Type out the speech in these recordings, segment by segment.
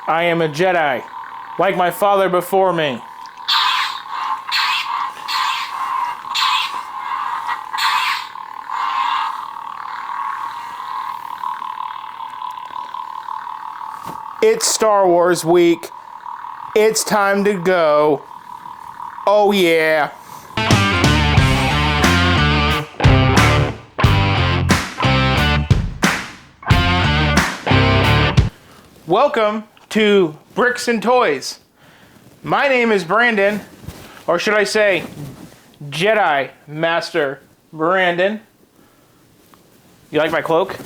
I am a Jedi, like my father before me. It's Star Wars week. It's time to go. Oh yeah. Welcome to Bricks and Toys. My name is Brandon, or should I say Jedi Master Brandon. You like my cloak?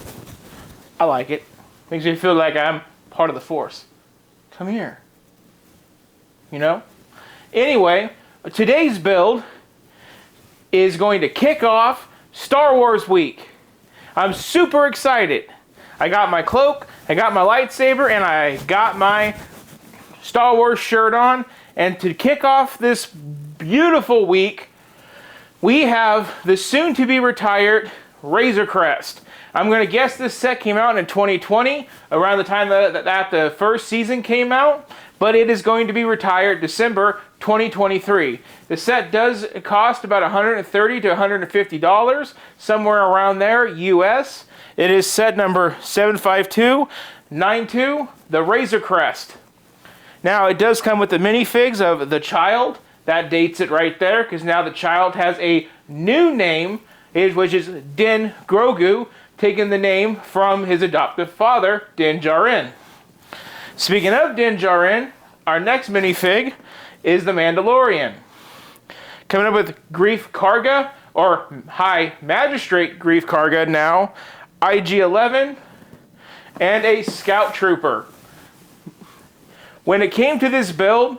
I like it. Makes me feel like I'm part of the Force. Come here. You know? Anyway, today's build is going to kick off Star Wars week. I'm super excited. I got my cloak, I got my lightsaber, and I got my Star Wars shirt on. And to kick off this beautiful week, we have the soon-to-be-retired Razor Crest. I'm going to guess this set came out in 2020, around the time that the first season came out, but it is going to be retired December 2023. The set does cost about $130 to $150, somewhere around there, US. It is set number 75292, the Razor Crest. Now, it does come with the minifigs of the child. That dates it right there, because now the child has a new name, which is Din Grogu, taking the name from his adoptive father, Din Djarin. Speaking of Din Djarin, our next minifig is the Mandalorian. Coming up with Grief Karga, or High Magistrate Grief Karga now, IG-11, and a Scout Trooper. When it came to this build,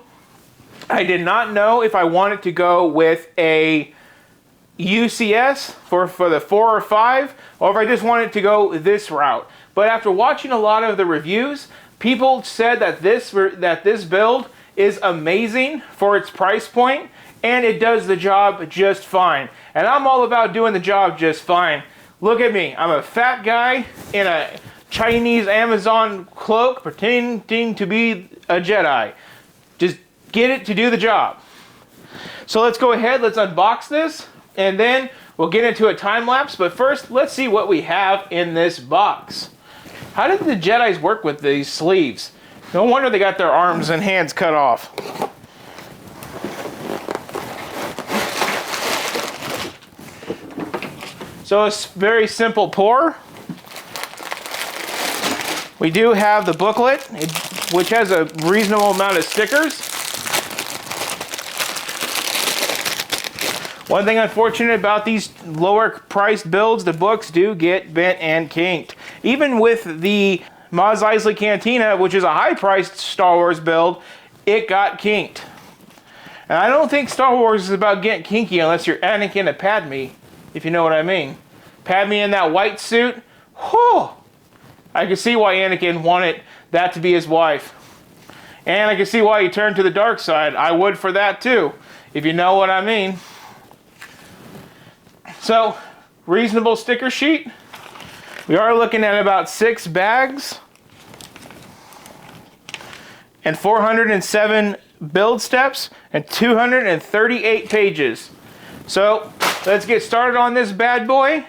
I did not know if I wanted to go with a UCS for the 4 or 5, or if I just wanted to go this route. But after watching a lot of the reviews, people said that this build is amazing for its price point, and it does the job just fine. And I'm all about doing the job just fine. Look at me. I'm a fat guy in a Chinese Amazon cloak pretending to be a Jedi. Just get it to do the job. So let's go ahead, let's unbox this, and then we'll get into a time lapse. But first, let's see what we have in this box. How did the Jedis work with these sleeves? No wonder they got their arms and hands cut off. So it's very simple pour. We do have the booklet, which has a reasonable amount of stickers. One thing unfortunate about these lower priced builds, the books do get bent and kinked. Even with the Mos Eisley Cantina, which is a high priced Star Wars build, it got kinked. And I don't think Star Wars is about getting kinky unless you're Anakin and Padme, if you know what I mean. Padme in that white suit, whew! I can see why Anakin wanted that to be his wife. And I can see why he turned to the dark side. I would for that too, if you know what I mean. So, reasonable sticker sheet. We are looking at about 6 bags and 407 build steps and 238 pages. So, let's get started on this bad boy.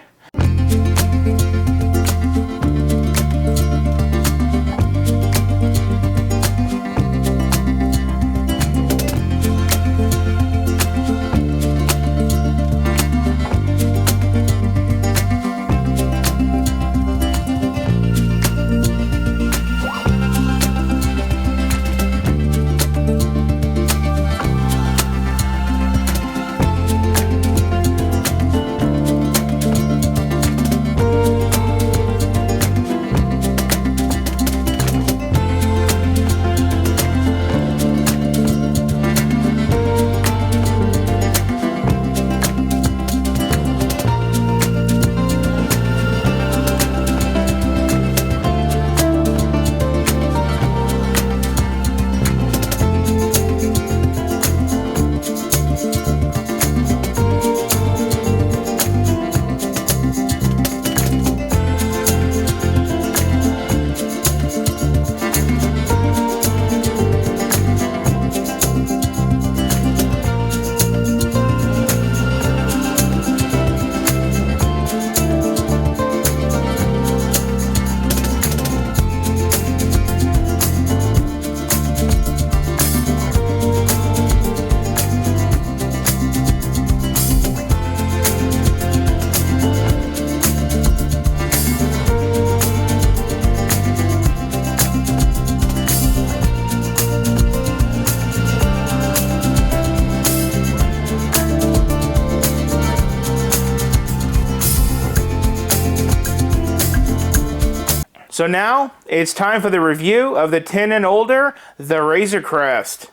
So now it's time for the review of the 10 and older, the Razor Crest.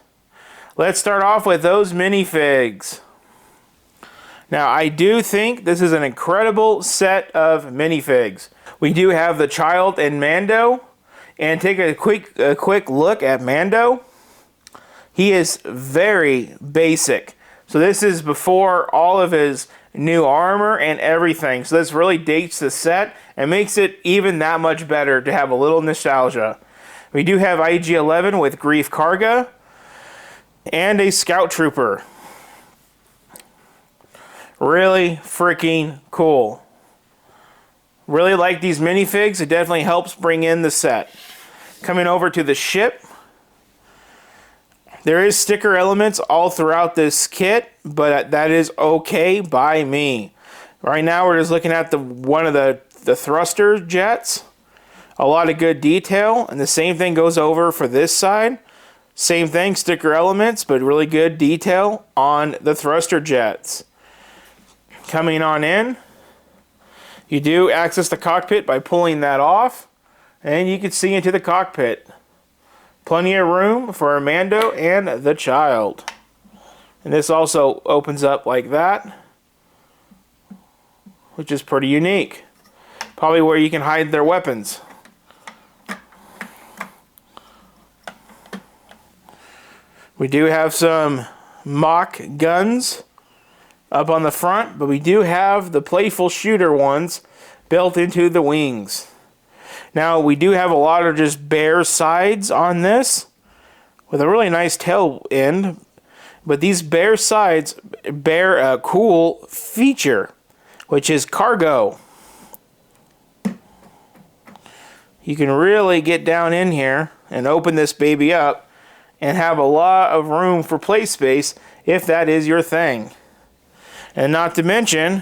Let's start off with those minifigs. Now I do think this is an incredible set of minifigs. We do have the child and Mando, and take a quick look at Mando. He is very basic. So this is before all of his new armor and everything. So this really dates the set and makes it even that much better to have a little nostalgia. We do have IG-11 with Grief Karga and a Scout Trooper. Really freaking cool. Really like these minifigs. It definitely helps bring in the set. Coming over to the ship. There is sticker elements all throughout this kit, but that is okay by me. Right now we're just looking at one of the thruster jets. A lot of good detail, and the same thing goes over for this side. Same thing, sticker elements, but really good detail on the thruster jets. Coming on in, you do access the cockpit by pulling that off, and you can see into the cockpit. Plenty of room for Mando and the child. And this also opens up like that, which is pretty unique. Probably where you can hide their weapons. We do have some mock guns up on the front, but we do have the playful shooter ones built into the wings. Now we do have a lot of just bare sides on this with a really nice tail end, but these bare sides bear a cool feature, which is cargo. You can really get down in here and open this baby up and have a lot of room for play space if that is your thing. And not to mention,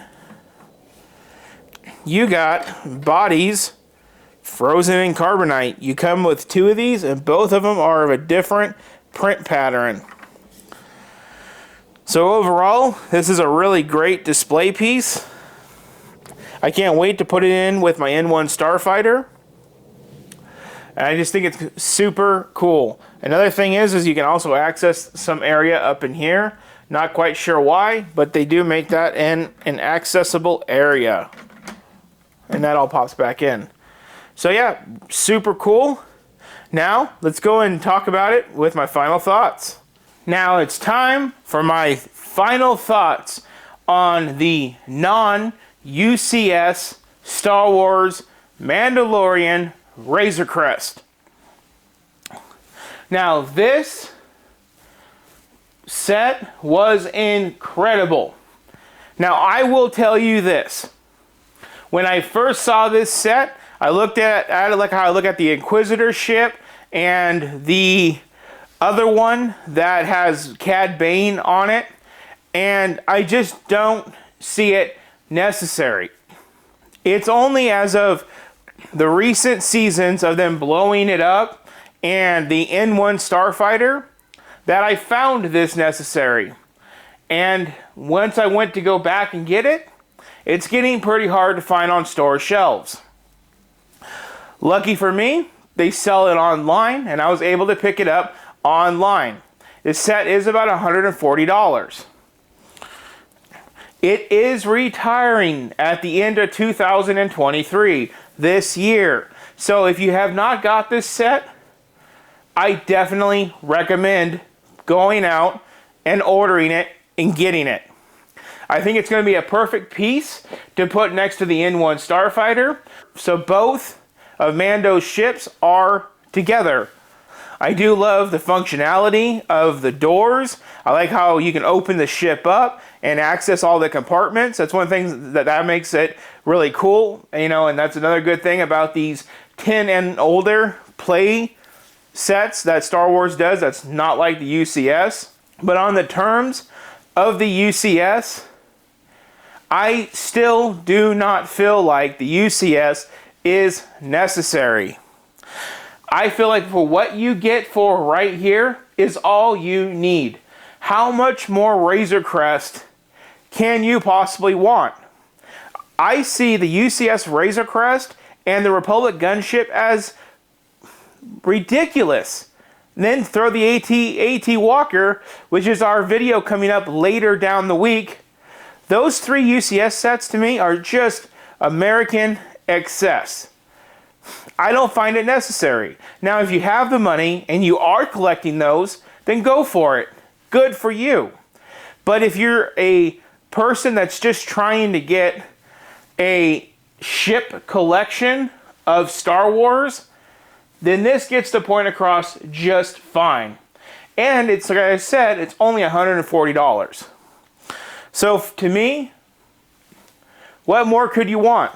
you got bodies frozen in carbonite. You come with two of these, and both of them are of a different print pattern. So overall, this is a really great display piece. I can't wait to put it in with my N1 Starfighter. And I just think it's super cool. Another thing is you can also access some area up in here. Not quite sure why, but they do make that an accessible area. And that all pops back in. So yeah, super cool. Now, let's go and talk about it with my final thoughts. Now it's time for my final thoughts on the non-UCS Star Wars Mandalorian Razor Crest. Now this set was incredible. Now I will tell you this. When I first saw this set, I looked at it like how I look at the Inquisitor ship and the other one that has Cad Bane on it, and I just don't see it necessary. It's only as of the recent seasons of them blowing it up and the N1 Starfighter that I found this necessary. And once I went to go back and get it, it's getting pretty hard to find on store shelves. Lucky for me, they sell it online, and I was able to pick it up online. This set is about $140. It is retiring at the end of 2023, this year. So if you have not got this set, I definitely recommend going out and ordering it and getting it. I think it's going to be a perfect piece to put next to the N1 Starfighter. So both of Mando's ships are together. I do love the functionality of the doors. I like how you can open the ship up and access all the compartments. That's one thing that makes it really cool. You know, and that's another good thing about these 10 and older play sets that Star Wars does. That's not like the UCS. But on the terms of the UCS, I still do not feel like the UCS is necessary. I feel like for what you get for right here is all you need. How much more Razor Crest can you possibly want? I see the UCS Razor Crest and the Republic gunship as ridiculous. And then throw the AT Walker, which is our video coming up later down the week. Those 3 UCS sets to me are just American excess. I don't find it necessary. Now, if you have the money and you are collecting those, then go for it. Good for you. But if you're a person that's just trying to get a ship collection of Star Wars, then this gets the point across just fine. And it's, like I said, it's only $140. So to me, what more could you want?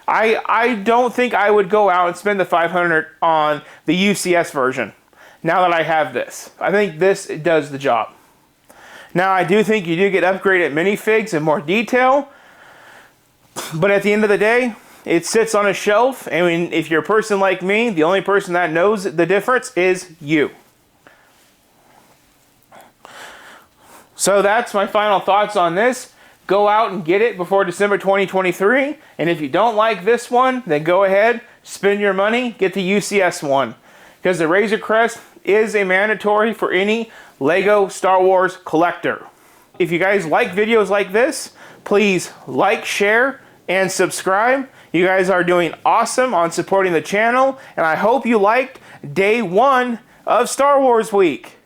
I don't think I would go out and spend the $500 on the UCS version now that I have this. I think this does the job. Now, I do think you do get upgraded minifigs in more detail, but at the end of the day, it sits on a shelf. I mean, if you're a person like me, the only person that knows the difference is you. So that's my final thoughts on this. Go out and get it before December 2023. And if you don't like this one, then go ahead, spend your money, get the UCS one. Because the Razor Crest is a mandatory for any LEGO Star Wars collector. If you guys like videos like this, please like, share, and subscribe. You guys are doing awesome on supporting the channel, and I hope you liked day 1 of Star Wars Week.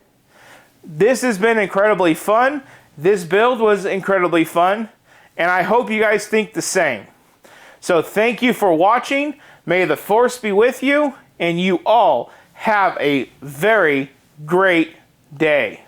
This has been incredibly fun. This build was incredibly fun, and I hope you guys think the same. So thank you for watching. May the Force be with you, and you all have a very great day.